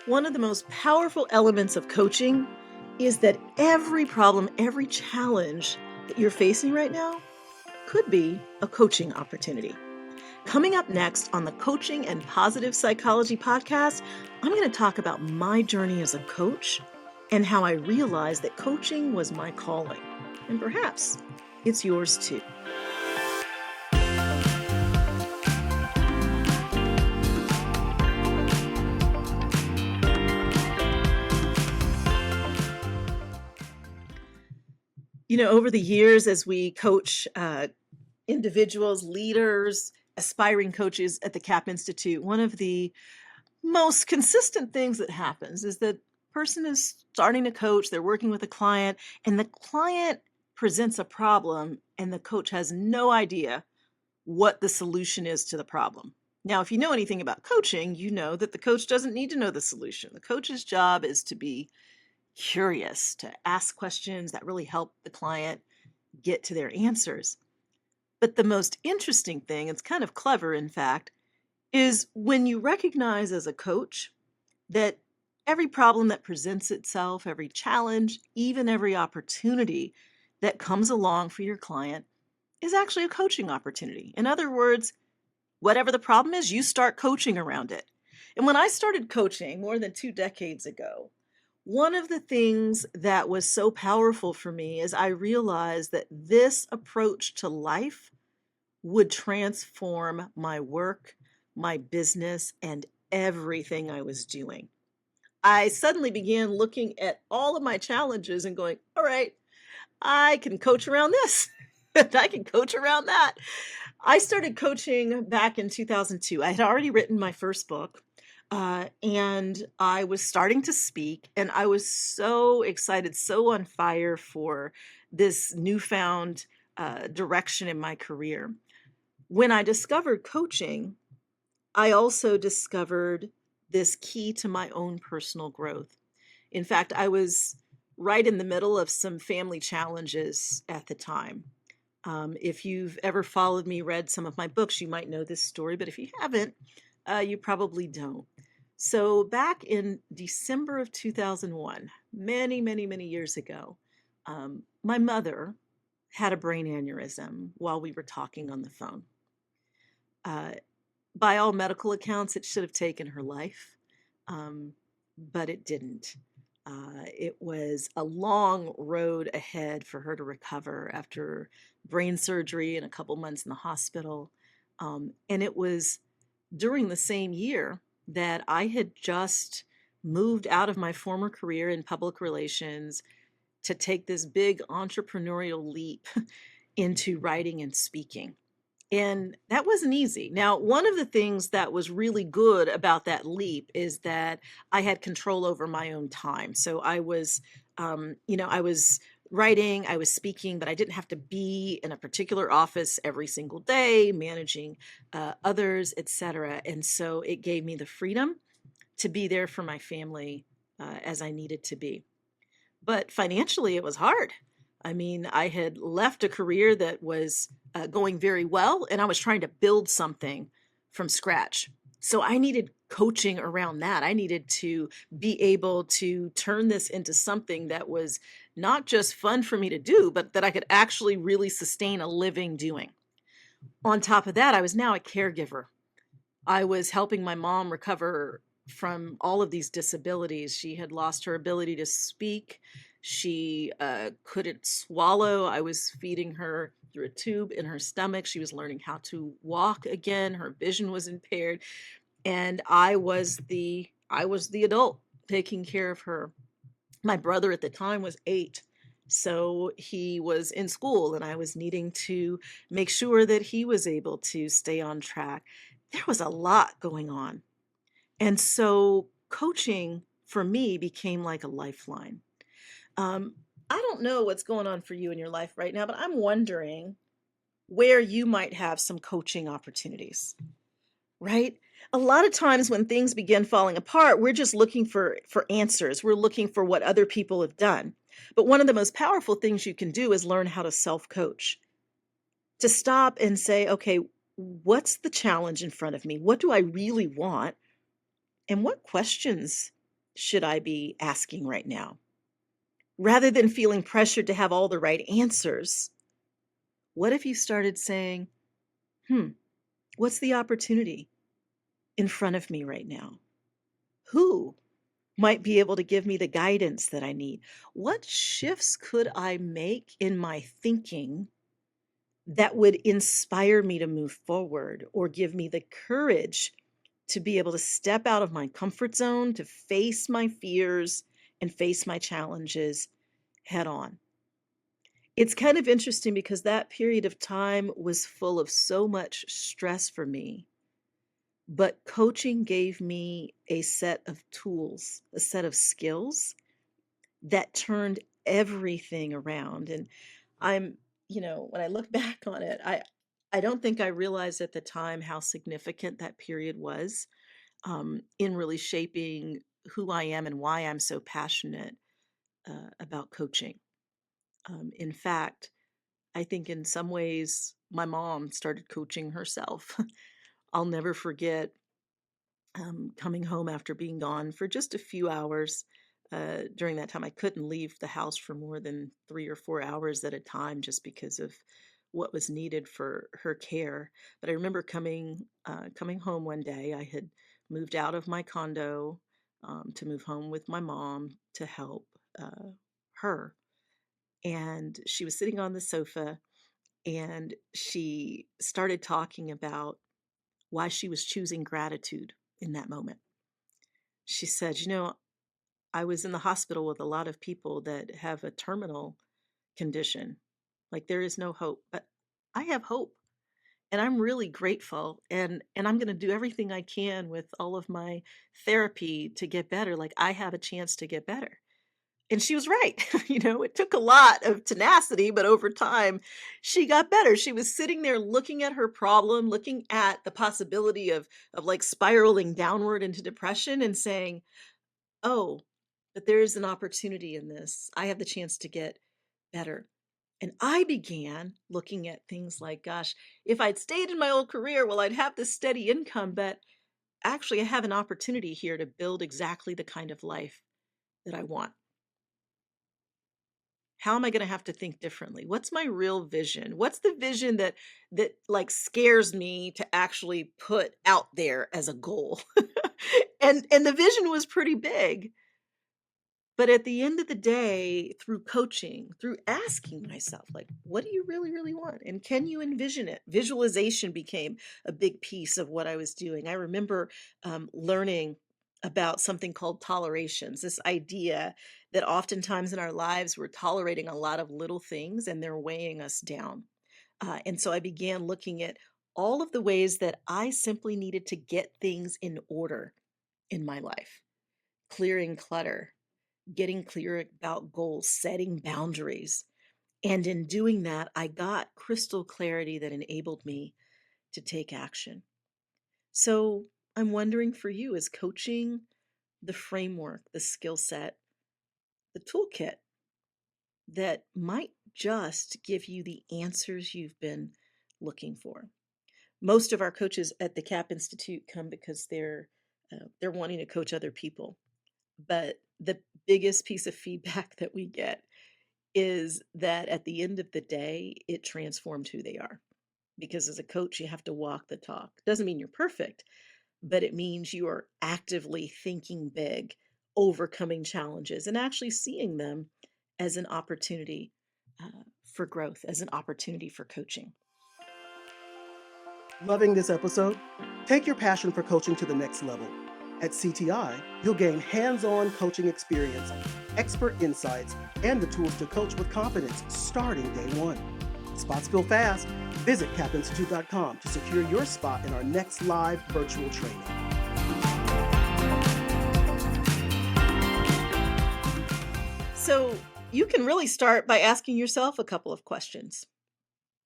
One of the most powerful elements of coaching is that every problem, every challenge that you're facing right now could be a coaching opportunity. Coming up next on the Coaching and Positive Psychology podcast, I'm going to talk about my journey as a coach and how I realized that coaching was my calling. And perhaps it's yours too. Over the years, as we coach individuals, leaders, aspiring coaches at the CaPP Institute, one of the most consistent things that happens is that person is starting to coach, they're working with a client, and the client presents a problem, and the coach has no idea what the solution is to the problem. Now, if you know anything about coaching, you know that the coach doesn't need to know the solution. The coach's job is to be curious, to ask questions that really help the client get to their answers. But the most interesting thing, it's kind of clever, in fact, is when you recognize as a coach that every problem that presents itself, every challenge, even every opportunity that comes along for your client is actually a coaching opportunity. In other words, whatever the problem is, you start coaching around it. And when I started coaching more than 2 decades ago, one of the things that was so powerful for me is I realized that this approach to life would transform my work, my business, and everything I was doing. I suddenly began looking at all of my challenges and going, all right, I can coach around this. I can coach around that. I started coaching back in 2002. I had already written my first book. And I was starting to speak, and I was so excited, so on fire for this newfound direction in my career. When I discovered coaching, I also discovered this key to my own personal growth. In fact, I was right in the middle of some family challenges at the time. If you've ever followed me, read some of my books, you might know this story, but if you haven't, you probably don't. So back in December of 2001, many, many, many years ago, my mother had a brain aneurysm while we were talking on the phone. By all medical accounts, it should have taken her life, but it didn't. It was a long road ahead for her to recover after brain surgery and a couple months in the hospital. And it was during the same year that I had just moved out of my former career in public relations to take this big entrepreneurial leap into writing and speaking. And that wasn't easy. Now, one of the things that was really good about that leap is that I had control over my own time. So I was, I was writing, I was speaking, but I didn't have to be in a particular office every single day, managing others, etc. And so it gave me the freedom to be there for my family as I needed to be. But financially, it was hard. I mean, I had left a career that was going very well, and I was trying to build something from scratch. So I needed coaching around that. I needed to be able to turn this into something that was not just fun for me to do, but that I could actually really sustain a living doing. On top of that, I was now a caregiver. I was helping my mom recover from all of these disabilities. She had lost her ability to speak. She couldn't swallow. I was feeding her through a tube in her stomach. She was learning how to walk again. Her vision was impaired. And I was the adult taking care of her. My brother at the time was 8. So he was in school, and I was needing to make sure that he was able to stay on track. There was a lot going on. And so coaching for me became like a lifeline. I don't know what's going on for you in your life right now, but I'm wondering where you might have some coaching opportunities, right? A lot of times when things begin falling apart, we're just looking for answers. We're looking for what other people have done. But one of the most powerful things you can do is learn how to self-coach, to stop and say, okay, what's the challenge in front of me? What do I really want? And what questions should I be asking right now? Rather than feeling pressured to have all the right answers, what if you started saying, hmm, what's the opportunity in front of me right now? Who might be able to give me the guidance that I need? What shifts could I make in my thinking that would inspire me to move forward or give me the courage to be able to step out of my comfort zone, to face my fears and face my challenges head on? It's kind of interesting because that period of time was full of so much stress for me, but coaching gave me a set of tools, a set of skills that turned everything around. And I'm, when I look back on it, I don't think I realized at the time how significant that period was, in really shaping who I am and why I'm so passionate about coaching. In fact, I think in some ways my mom started coaching herself. I'll never forget coming home after being gone for just a few hours. During that time, I couldn't leave the house for more than 3 or 4 hours at a time just because of what was needed for her care. But I remember coming home one day. I had moved out of my condo to move home with my mom to help her, and she was sitting on the sofa, and she started talking about why she was choosing gratitude in that moment. She said, I was in the hospital with a lot of people that have a terminal condition. Like there is no hope, but I have hope, and I'm really grateful, and I'm going to do everything I can with all of my therapy to get better. Like I have a chance to get better. And she was right. It took a lot of tenacity, but over time, she got better. She was sitting there looking at her problem, looking at the possibility of like spiraling downward into depression and saying, "Oh, but there is an opportunity in this. I have the chance to get better." And I began looking at things like, gosh, if I'd stayed in my old career, well, I'd have this steady income, but actually I have an opportunity here to build exactly the kind of life that I want. How am I gonna have to think differently? What's my real vision? What's the vision that like scares me to actually put out there as a goal? And the vision was pretty big. But at the end of the day, through coaching, through asking myself, like, what do you really, really want? And can you envision it? Visualization became a big piece of what I was doing. I remember learning about something called tolerations, this idea that oftentimes in our lives we're tolerating a lot of little things and they're weighing us down. And so I began looking at all of the ways that I simply needed to get things in order in my life, clearing clutter, getting clear about goals, setting boundaries. And in doing that, I got crystal clarity that enabled me to take action. So I'm wondering for you, is coaching the framework, the skill set, the toolkit that might just give you the answers you've been looking for? Most of our coaches at the CAP Institute come because they're wanting to coach other people. But the biggest piece of feedback that we get is that at the end of the day, it transformed who they are. Because as a coach, you have to walk the talk. Doesn't mean you're perfect, but it means you are actively thinking big, overcoming challenges, and actually seeing them as an opportunity for growth, as an opportunity for coaching. Loving this episode? Take your passion for coaching to the next level. At CTI, you'll gain hands-on coaching experience, expert insights, and the tools to coach with confidence starting day one. Spots fill fast. Visit capinstitute.com to secure your spot in our next live virtual training. So you can really start by asking yourself a couple of questions.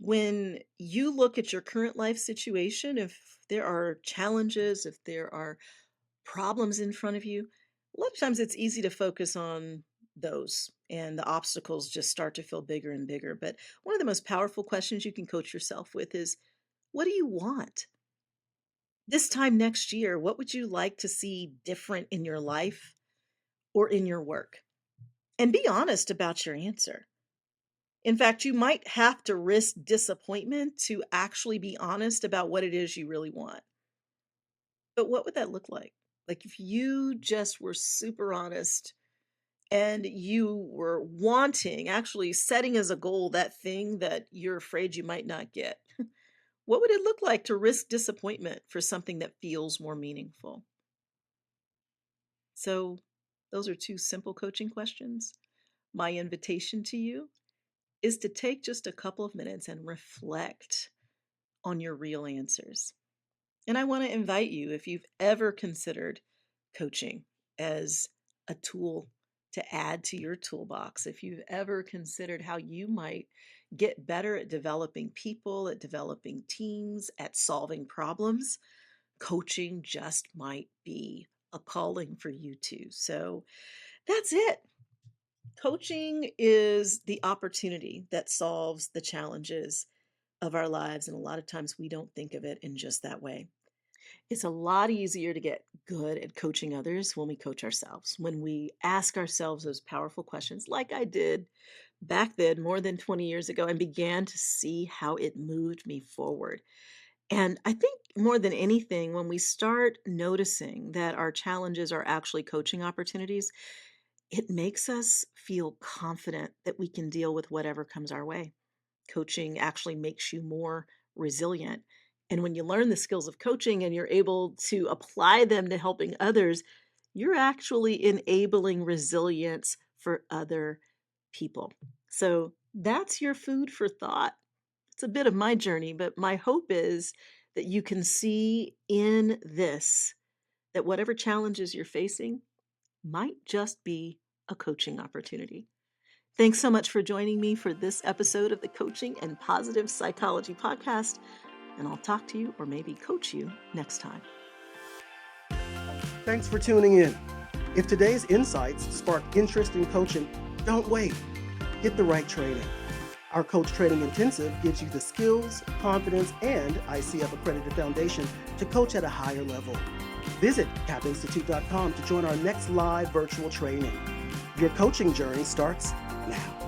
When you look at your current life situation, if there are challenges, if there are problems in front of you, a lot of times it's easy to focus on those and the obstacles just start to feel bigger and bigger. But one of the most powerful questions you can coach yourself with is, what do you want? This time next year, what would you like to see different in your life? or in your work. And be honest about your answer. In fact, you might have to risk disappointment to actually be honest about what it is you really want. But what would that look like? Like if you just were super honest and you were wanting, actually setting as a goal that thing that you're afraid you might not get, what would it look like to risk disappointment for something that feels more meaningful? So, those are two simple coaching questions. My invitation to you is to take just a couple of minutes and reflect on your real answers. And I want to invite you, if you've ever considered coaching as a tool to add to your toolbox, if you've ever considered how you might get better at developing people, at developing teams, at solving problems, coaching just might be a calling for you too. So that's it. Coaching is the opportunity that solves the challenges of our lives. And a lot of times we don't think of it in just that way. It's a lot easier to get good at coaching others when we coach ourselves, when we ask ourselves those powerful questions, like I did back then more than 20 years ago, and began to see how it moved me forward. And I think more than anything, when we start noticing that our challenges are actually coaching opportunities, it makes us feel confident that we can deal with whatever comes our way. Coaching actually makes you more resilient. And when you learn the skills of coaching and you're able to apply them to helping others, you're actually enabling resilience for other people. So that's your food for thought. It's a bit of my journey, but my hope is that you can see in this that whatever challenges you're facing might just be a coaching opportunity. Thanks so much for joining me for this episode of the Coaching and Positive Psychology Podcast, and I'll talk to you or maybe coach you next time. Thanks for tuning in. If today's insights spark interest in coaching, don't wait. Get the right training. Our Coach Training Intensive gives you the skills, confidence, and ICF accredited foundation to coach at a higher level. Visit capinstitute.com to join our next live virtual training. Your coaching journey starts now.